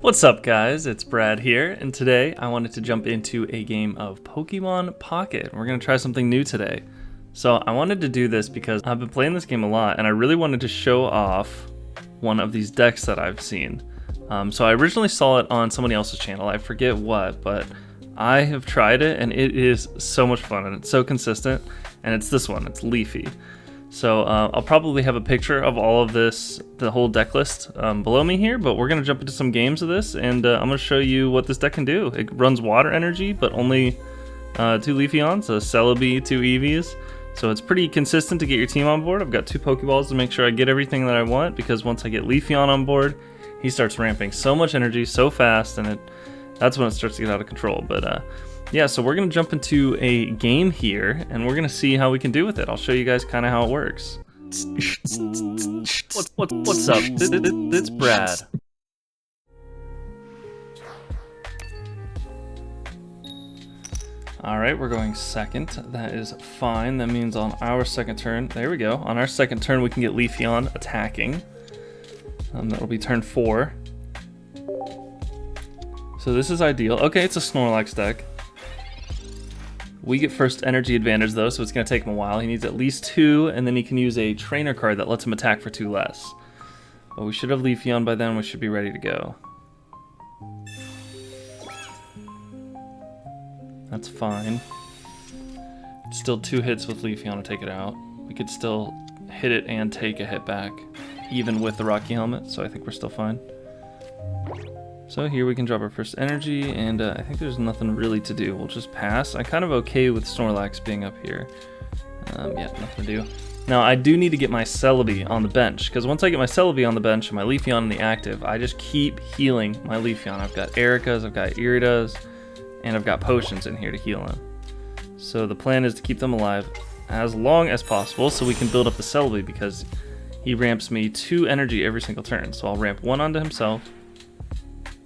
What's up guys, it's Brad here, and today I wanted to jump into a game of Pokemon Pocket. We're going to try something new today. So I wanted to do this because I've been playing this game a lot and I really wanted to show off one of these decks that I've seen. So I originally saw it on somebody else's channel, I forget what, but I have tried it and it is so much fun and it's so consistent, and it's this one, it's Leafy. So I'll probably have a picture of all of this, the whole deck list below me here, but we're going to jump into some games of this, and I'm going to show you what this deck can do. It runs water energy, but only 2 Leafeons, a Celebi, 2 Eevees, so it's pretty consistent to get your team on board. I've got 2 Pokeballs to make sure I get everything that I want, because once I get Leafeon on board, he starts ramping so much energy so fast, and that's when it starts to get out of control. But yeah, so we're going to jump into a game here, and we're going to see how we can do with it. I'll show you guys kind of how it works. What's up? It's Brad. Alright, we're going second. That is fine. That means on our second turn, there we go. On our second turn, we can get Leafeon attacking. That'll be turn 4. So this is ideal. Okay, it's a Snorlax deck. We get first energy advantage though, so it's going to take him a while. He needs at least 2, and then he can use a trainer card that lets him attack for 2 less. But we should have Leafeon by then, we should be ready to go. That's fine. Still 2 hits with Leafeon to take it out. We could still hit it and take a hit back, even with the Rocky Helmet, so I think we're still fine. So here we can drop our first energy, and I think there's nothing really to do. We'll just pass. I'm kind of okay with Snorlax being up here. Yeah, nothing to do. Now, I do need to get my Celebi on the bench, because once I get my Celebi on the bench and my Leafeon in the active, I just keep healing my Leafeon. I've got Ericas, I've got Iridas, and I've got potions in here to heal him. So the plan is to keep them alive as long as possible so we can build up the Celebi, because he ramps me 2 energy every single turn. So I'll ramp 1 onto himself,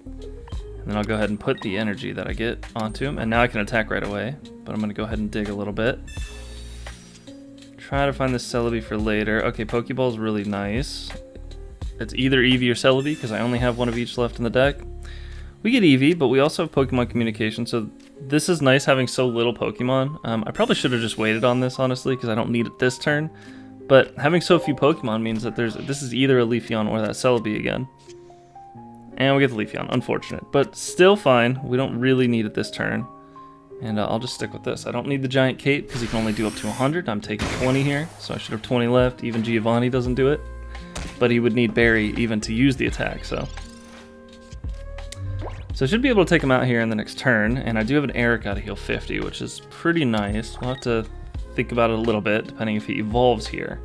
and then I'll go ahead and put the energy that I get onto him, and now I can attack right away. But I'm going to go ahead and dig a little bit. Try to find the Celebi for later. Okay, Pokeball's really nice. It's either Eevee or Celebi, because I only have one of each left in the deck. We get Eevee, but we also have Pokemon Communication, so this is nice having so little Pokemon. I probably should have just waited on this, honestly, because I don't need it this turn. But having so few Pokemon means that this is either a Leafeon or that Celebi again. And we get the Leafeon, unfortunate, but still fine. We don't really need it this turn, and I'll just stick with this. I don't need the giant cape because he can only do up to 100. I'm taking 20 here, so I should have 20 left. Even Giovanni doesn't do it, but he would need Barry even to use the attack. So I should be able to take him out here in the next turn, and I do have an Erica to heal 50, which is pretty nice. We'll have to think about it a little bit, depending if he evolves here.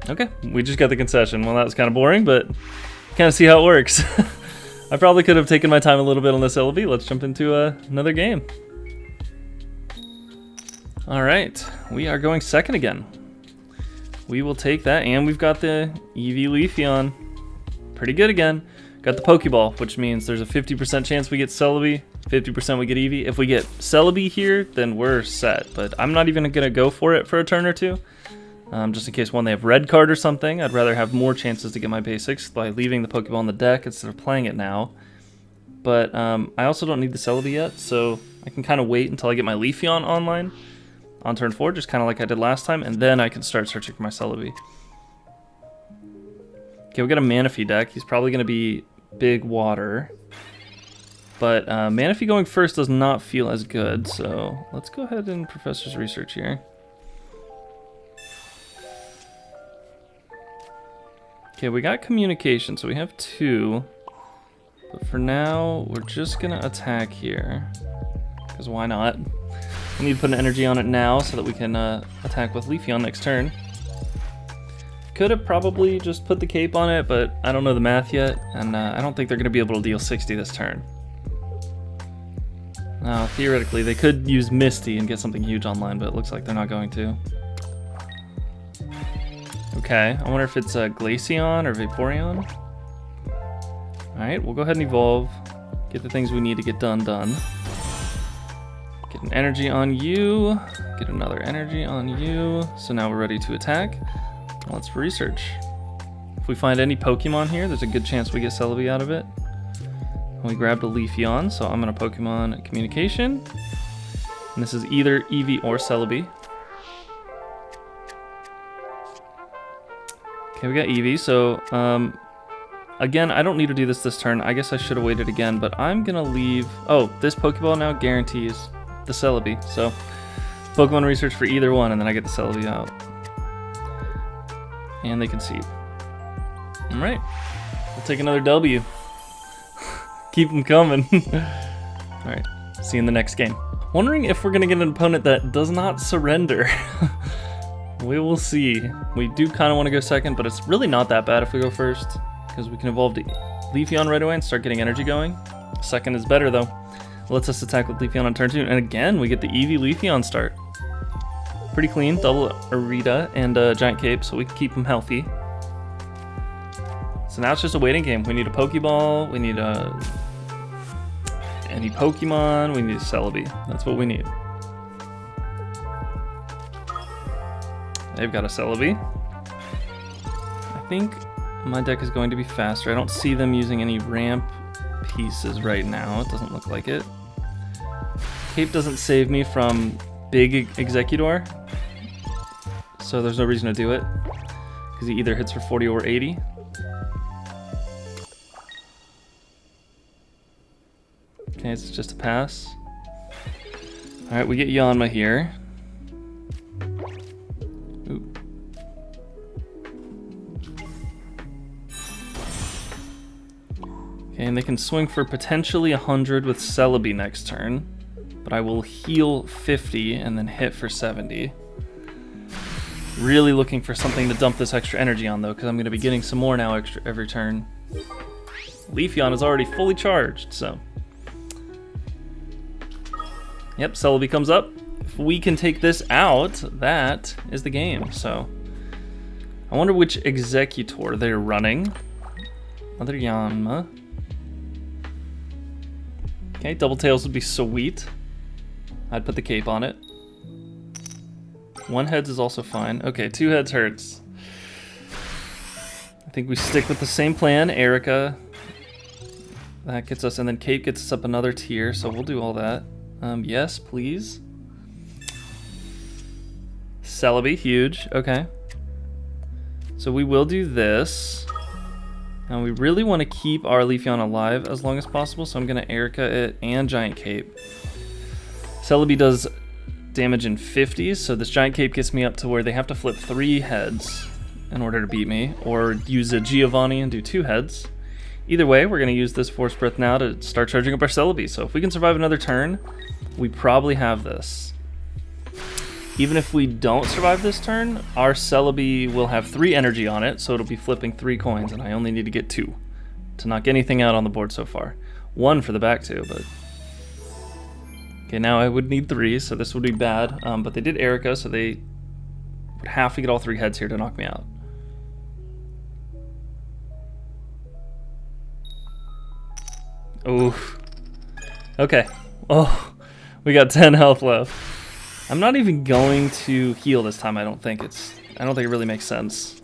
Okay, we just got the concession. Well, that was kind of boring, but kind of see how it works. I probably could have taken my time a little bit on this Celebi. Let's jump into another game. All right, we are going second again. We will take that, and we've got the Eevee Leafeon. Pretty good again. Got the Pokeball, which means there's a 50% chance we get Celebi, 50% we get Eevee. If we get Celebi here, then we're set, but I'm not even going to go for it for a turn or two. Just in case, one, they have red card or something. I'd rather have more chances to get my basics by leaving the Pokeball in the deck instead of playing it now. But I also don't need the Celebi yet, so I can kind of wait until I get my Leafeon online on turn 4, just kind of like I did last time, and then I can start searching for my Celebi. Okay, we got a Manaphy deck. He's probably going to be big water. But Manaphy going first does not feel as good, so let's go ahead and Professor's Research here. Okay, we got Communication, so we have 2. But for now, we're just going to attack here. Because why not? We need to put an energy on it now so that we can attack with Leafeon next turn. Could have probably just put the cape on it, but I don't know the math yet. And I don't think they're going to be able to deal 60 this turn. Now, theoretically, they could use Misty and get something huge online, but it looks like they're not going to. Okay, I wonder if it's a Glaceon or Vaporeon. Alright, we'll go ahead and evolve. Get the things we need to get done. Get an energy on you. Get another energy on you. So now we're ready to attack. Let's research. If we find any Pokemon here, there's a good chance we get Celebi out of it. We grabbed a Leafeon, so I'm gonna Pokemon Communication. And this is either Eevee or Celebi. Okay, we got Eevee, so again, I don't need to do this turn. I guess I should have waited again, but I'm gonna leave. Oh, this Pokeball now guarantees the Celebi, so Pokemon research for either one, and then I get the Celebi out. And they concede. All right, we'll take another W. Keep them coming. All right, see you in the next game. Wondering if we're gonna get an opponent that does not surrender. We will see. We do kind of want to go second, but it's really not that bad if we go first, because we can evolve to Leafeon right away and start getting energy going. Second is better though. Lets us attack with Leafeon on turn 2, and again we get the Eevee Leafeon start. Pretty clean, double Arita and Giant Cape, so we can keep him healthy. So now it's just a waiting game. We need a Pokeball, we need any Pokemon, we need a Celebi. That's what we need. They've got a Celebi. I think my deck is going to be faster. I don't see them using any ramp pieces right now. It doesn't look like it. Cape doesn't save me from big Executor, so there's no reason to do it, because he either hits for 40 or 80. Okay, it's just a pass. Alright, we get Yanma here. Ooh. Okay, and they can swing for potentially 100 with Celebi next turn, but I will heal 50 and then hit for 70. Really looking for something to dump this extra energy on though, because I'm going to be getting some more now extra every turn. Leafeon is already fully charged, so. Yep, Celebi comes up. If we can take this out, that is the game. So, I wonder which Executor they're running. Another Yanma. Okay, Double Tails would be sweet. I'd put the cape on it. One heads is also fine. Okay, two heads hurts. I think we stick with the same plan. Erica. That gets us, and then cape gets us up another tier, so we'll do all that. Yes, please. Celebi, huge. Okay. So we will do this. Now we really want to keep our Leafeon alive as long as possible, so I'm going to Erica it and Giant Cape. Celebi does damage in 50s, so this Giant Cape gets me up to where they have to flip 3 heads in order to beat me, or use a Giovanni and do 2 heads. Either way, we're going to use this Force Breath now to start charging up our Celebi. So if we can survive another turn, we probably have this. Even if we don't survive this turn, our Celebi will have 3 energy on it, so it'll be flipping 3 coins, and I only need to get 2 to knock anything out on the board so far. 1 for the back 2, but... Okay, now I would need 3, so this would be bad. But they did Erica, so they would have to get all 3 heads here to knock me out. Oof. Okay. Oh, we got 10 health left. I'm not even going to heal this time. I don't think it really makes sense.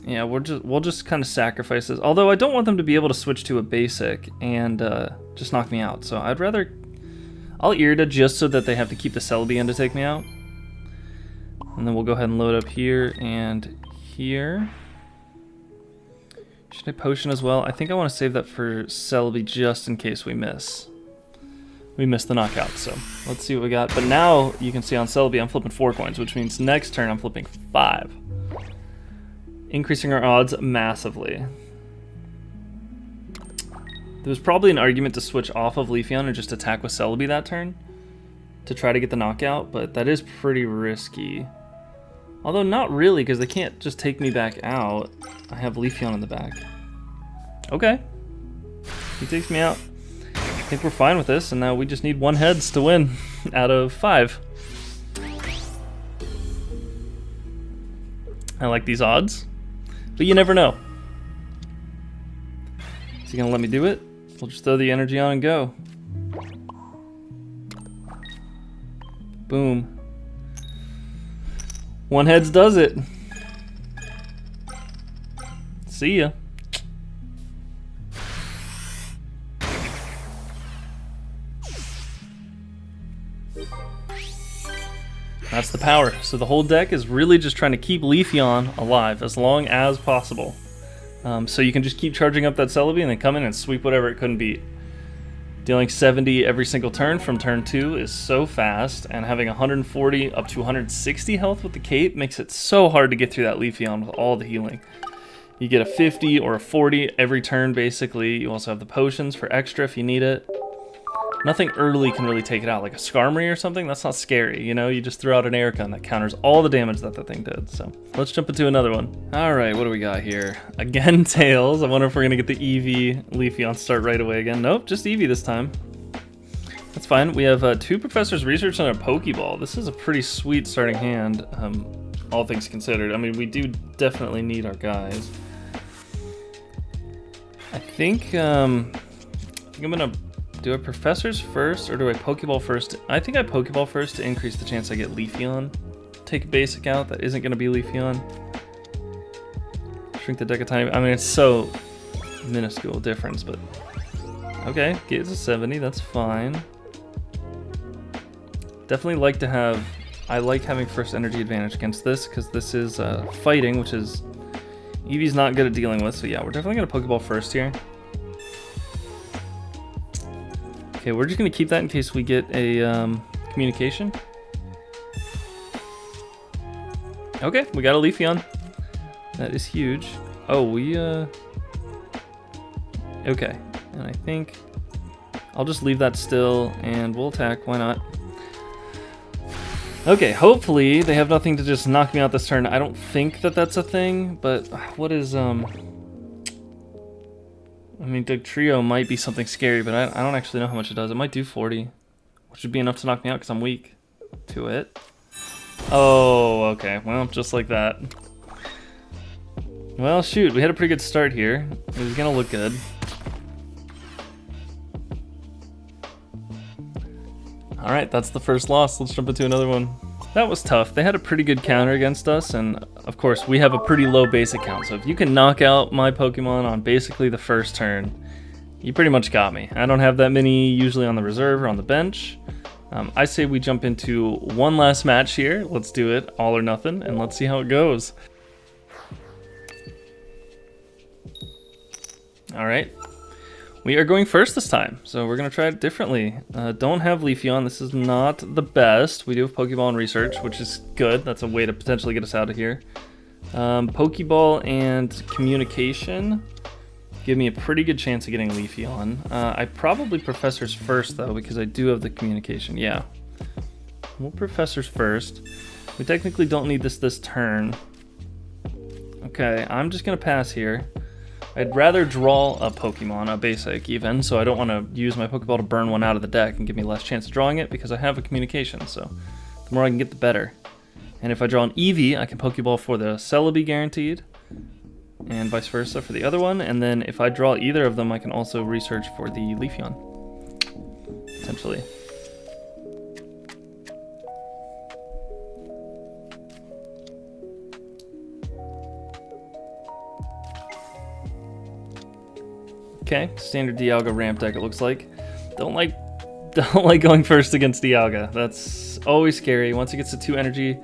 Yeah, we'll just kind of sacrifice this. Although I don't want them to be able to switch to a basic and just knock me out. So I'll Irida just so that they have to keep the Celebi in to take me out. And then we'll go ahead and load up here and here. Should I potion as well? I think I want to save that for Celebi just in case we miss. We missed the knockout, so let's see what we got. But now you can see on Celebi I'm flipping 4 coins, which means next turn I'm flipping 5. Increasing our odds massively. There was probably an argument to switch off of Leafeon and just attack with Celebi that turn to try to get the knockout, but that is pretty risky. Although not really, because they can't just take me back out. I have Leafeon in the back. Okay. He takes me out. I think we're fine with this, and now we just need 1 heads to win out of 5. I like these odds, but you never know. Is he gonna let me do it? We'll just throw the energy on and go. Boom. One heads does it. See ya. That's the power. So the whole deck is really just trying to keep Leafeon alive as long as possible. So you can just keep charging up that Celebi and then come in and sweep whatever it couldn't beat. Dealing 70 every single turn from turn 2 is so fast, and having 140 up to 160 health with the cape makes it so hard to get through that Leafeon with all the healing. You get a 50 or a 40 every turn basically. You also have the potions for extra if you need it. Nothing early can really take it out, like a Skarmory or something. That's not scary, you know? You just throw out an air gun that counters all the damage that the thing did. So let's jump into another one. All right, what do we got here? Again, Tails. I wonder if we're gonna get the Eevee Leafeon start right away again. Nope, just Eevee this time. That's fine. We have 2 Professor's Research and a Pokeball. This is a pretty sweet starting hand, all things considered. I mean, we do definitely need our guys. I think I'm gonna... Do I Professors first, or do I Pokeball first? I think I Pokeball first to increase the chance I get Leafeon. Take a basic out that isn't going to be Leafeon. Shrink the deck a tiny bit. I mean, it's so minuscule difference, but... Okay, get to 70, that's fine. Definitely like to have... I like having first energy advantage against this, because this is fighting, which is... Eevee's not good at dealing with, so yeah, we're definitely going to Pokeball first here. Okay, we're just going to keep that in case we get a communication. Okay, we got a Leafeon. That is huge. Oh, we... Okay, and I think I'll just leave that still, and we'll attack. Why not? Okay, hopefully they have nothing to just knock me out this turn. I don't think that that's a thing, but what is... I mean, Dugtrio might be something scary, but I don't actually know how much it does. It might do 40, which would be enough to knock me out because I'm weak to it. Oh, okay. Well, just like that. Well, shoot. We had a pretty good start here. It was going to look good. All right, that's the first loss. Let's jump into another one. That was tough. They had a pretty good counter against us, and of course we have a pretty low basic count, so if you can knock out my Pokemon on basically the first turn, you pretty much got me. I don't have that many usually on the reserve or on the bench. I say we jump into one last match here. Let's do it, all or nothing, and let's see how it goes. All right. We are going first this time, so we're going to try it differently. Don't have Leafeon. This is not the best. We do have Pokeball and Research, which is good. That's a way to potentially get us out of here. Pokeball and Communication give me a pretty good chance of getting Leafeon. I probably Professors first, though, because I do have the Communication. Yeah. We'll Professors first. We technically don't need this turn. Okay, I'm just going to pass here. I'd rather draw a Pokemon, a basic even, so I don't want to use my Pokeball to burn one out of the deck and give me less chance of drawing it because I have a communication, so the more I can get the better. And if I draw an Eevee, I can Pokeball for the Celebi guaranteed, and vice versa for the other one, and then if I draw either of them, I can also research for the Leafeon, potentially. Okay, standard Dialga ramp deck it looks like. Don't like going first against Dialga. That's always scary. Once it gets to 2 energy,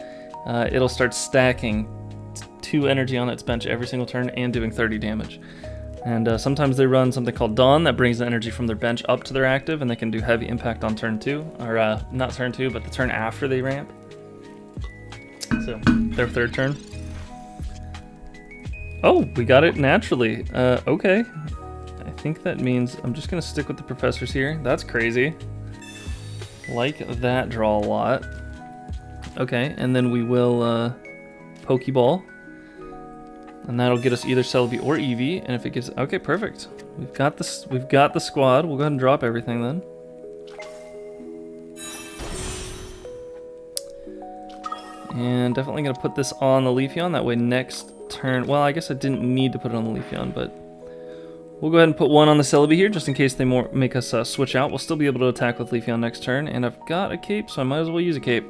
it'll start stacking 2 energy on its bench every single turn and doing 30 damage. And sometimes they run something called Dawn that brings the energy from their bench up to their active, and they can do heavy impact on turn 2, or not turn 2, but the turn after they ramp. So their third turn. Oh, we got it naturally. Okay. I think that means I'm just going to stick with the Professors here. That's crazy. Like that draw a lot. Okay, and then we will Pokeball. And that'll get us either Celebi or Eevee. And if it gets... Okay, perfect. We've got this. We've got the squad. We'll go ahead and drop everything then. And definitely going to put this on the Leafeon. That way next turn... Well, I guess I didn't need to put it on the Leafeon, but... We'll go ahead and put one on the Celebi here, just in case they make us switch out. We'll still be able to attack with Leafeon next turn, and I've got a cape, so I might as well use a cape.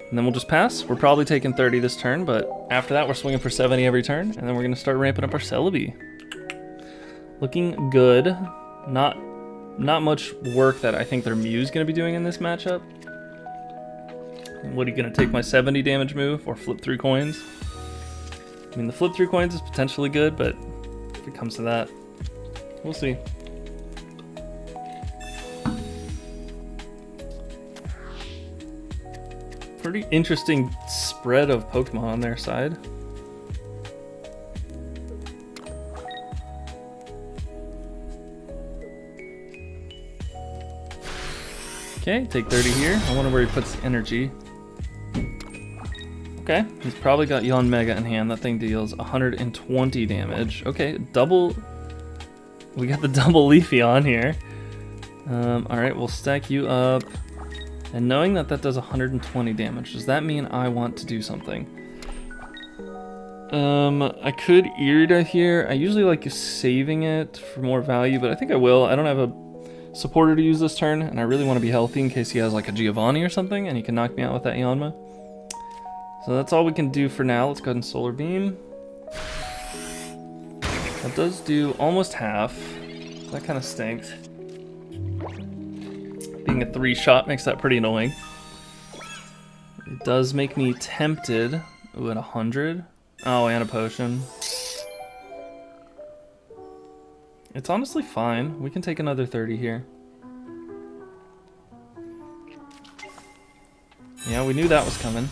And then we'll just pass. We're probably taking 30 this turn, but after that we're swinging for 70 every turn, and then we're gonna start ramping up our Celebi. Looking good. Not much work that I think their Mew's gonna be doing in this matchup. What, are you gonna take my 70 damage move or flip 3 coins? I mean, the flip 3 coins is potentially good, but if it comes to that, we'll see. Pretty interesting spread of Pokemon on their side. Okay, take 30 here. I wonder where he puts the energy. Okay, he's probably got Yon Mega in hand. That thing deals 120 damage. Okay, double. We got the double Leafeon here. Alright, we'll stack you up. And knowing that that does 120 damage, does that mean I want to do something? I could Irida here. I usually like saving it for more value, but I think I will. I don't have a supporter to use this turn, and I really want to be healthy in case he has like a Giovanni or something, and he can knock me out with that Yanma. So that's all we can do for now. Let's go ahead and Solar Beam. That does do almost half. That kind of stinks. Being a 3-shot makes that pretty annoying. It does make me tempted. Ooh, at 100. Oh, and a potion. It's honestly fine. We can take another 30 here. Yeah, we knew that was coming.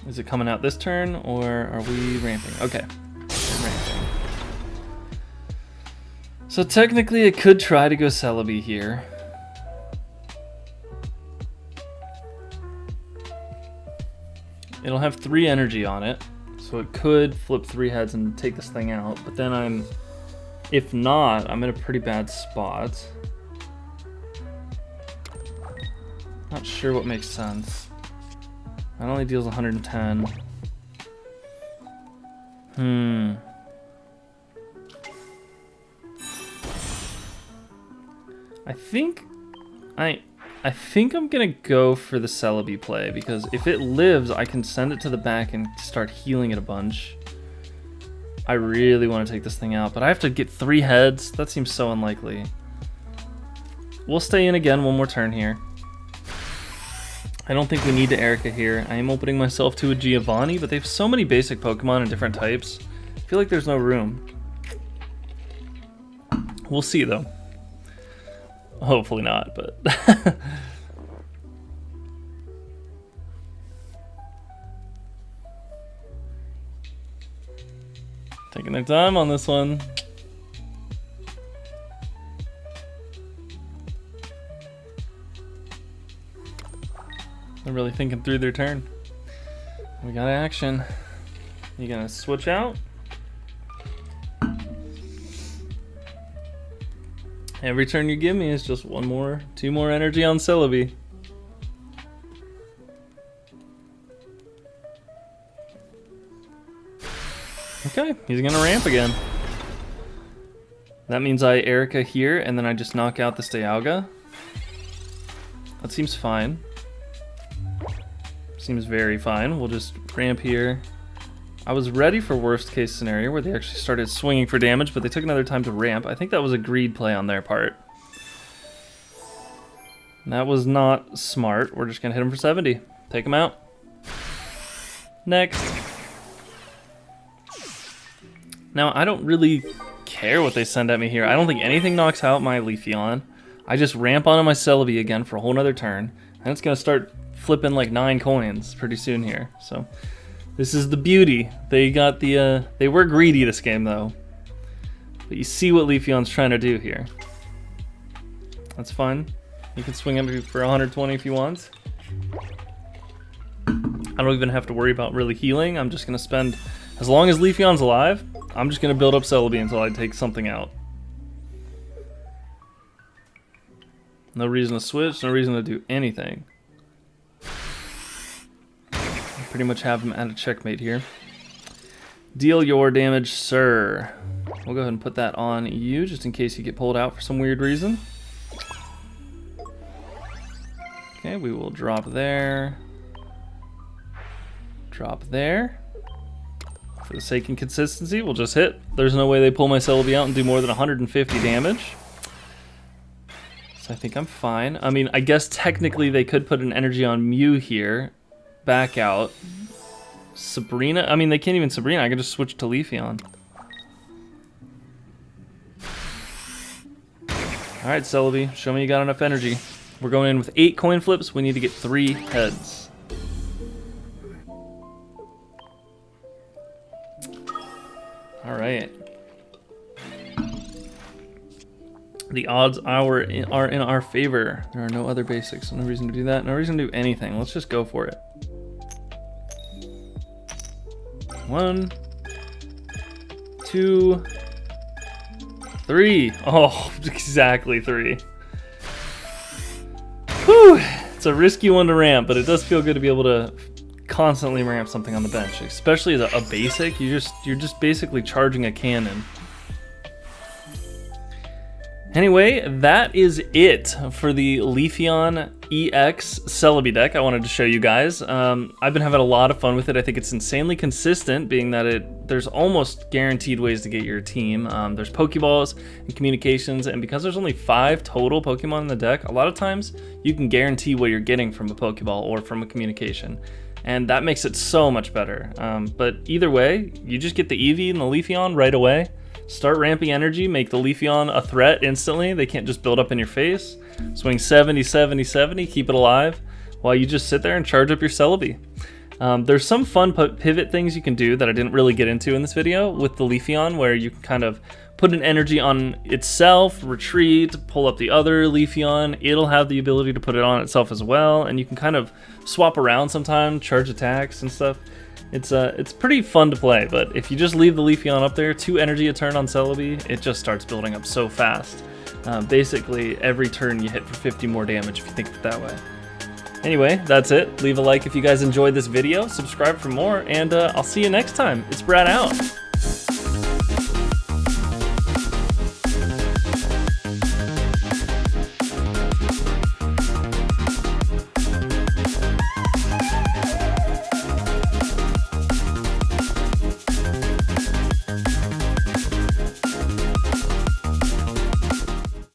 Is it coming out this turn, or are we ramping? Okay, we're ramping. So technically I could try to go Celebi here. It'll have 3 energy on it, so it could flip 3 heads and take this thing out, but then if not, I'm in a pretty bad spot. Not sure what makes sense. That only deals 110. I think I'm gonna go for the Celebi play, because if it lives, I can send it to the back and start healing it a bunch. I really want to take this thing out, but I have to get 3 heads. That seems so unlikely. We'll stay in again one more turn here. I don't think we need to Erica here. I am opening myself to a Giovanni, but they have so many basic Pokemon and different types. I feel like there's no room. We'll see though. Hopefully not, but... Taking their time on this one. They're really thinking through their turn. We got action. You gonna switch out? Every turn you give me is just 2 more energy on Celebi. Okay, he's gonna ramp again. That means I Erica here, and then I just knock out the Dialga. That seems fine. Seems very fine. We'll just ramp here. I was ready for worst case scenario where they actually started swinging for damage, but they took another time to ramp. I think that was a greed play on their part. That was not smart. We're just gonna hit him for 70. Take him out. Next. Now, I don't really care what they send at me here. I don't think anything knocks out my Leafeon. I just ramp onto my Celebi again for a whole nother turn, and it's gonna start flipping like 9 coins pretty soon here. So this is the beauty. They got the they were greedy this game though, but you see what Leafeon's trying to do here. That's fine. You can swing at me for 120 if you want. I don't even have to worry about really healing. I'm just gonna spend, as long as Leafeon's alive, I'm just gonna build up Celebi until I take something out. No reason to switch, no reason to do anything. Pretty much have him at a checkmate here. Deal your damage, sir. We'll go ahead and put that on you, just in case you get pulled out for some weird reason. Okay, we will drop there. Drop there. For the sake of consistency, we'll just hit. There's no way they pull my Celebi out and do more than 150 damage. So I think I'm fine. I mean, I guess technically they could put an energy on Mew here. Back out. Sabrina? I mean, they can't even Sabrina. I can just switch to Leafeon. Alright, Celebi, show me you got enough energy. We're going in with 8 coin flips. We need to get 3 heads. Alright. The odds are in our favor. There are no other basics. No reason to do that. No reason to do anything. Let's just go for it. 1, 2, 3. Oh, exactly 3. Whew. It's a risky one to ramp, but it does feel good to be able to constantly ramp something on the bench, especially as a basic. You're just basically charging a cannon. Anyway, that is it for the Leafeon EX Celebi deck I wanted to show you guys. I've been having a lot of fun with it. I think it's insanely consistent, being that there's almost guaranteed ways to get your team. There's Pokeballs and communications, and because there's only 5 total Pokemon in the deck, a lot of times you can guarantee what you're getting from a Pokeball or from a communication. And that makes it so much better. But either way, you just get the Eevee and the Leafeon right away. Start ramping energy, make the Leafeon a threat instantly. They can't just build up in your face. Swing 70, 70, 70, keep it alive, while you just sit there and charge up your Celebi. There's some fun pivot things you can do that I didn't really get into in this video with the Leafeon, where you can kind of put an energy on itself, retreat, pull up the other Leafeon. It'll have the ability to put it on itself as well, and you can kind of swap around sometimes, charge attacks and stuff. It's pretty fun to play, but if you just leave the Leafeon up there, 2 energy a turn on Celebi, it just starts building up so fast. Basically, every turn you hit for 50 more damage if you think of it that way. Anyway, that's it. Leave a like if you guys enjoyed this video, subscribe for more, and I'll see you next time. It's Brad out.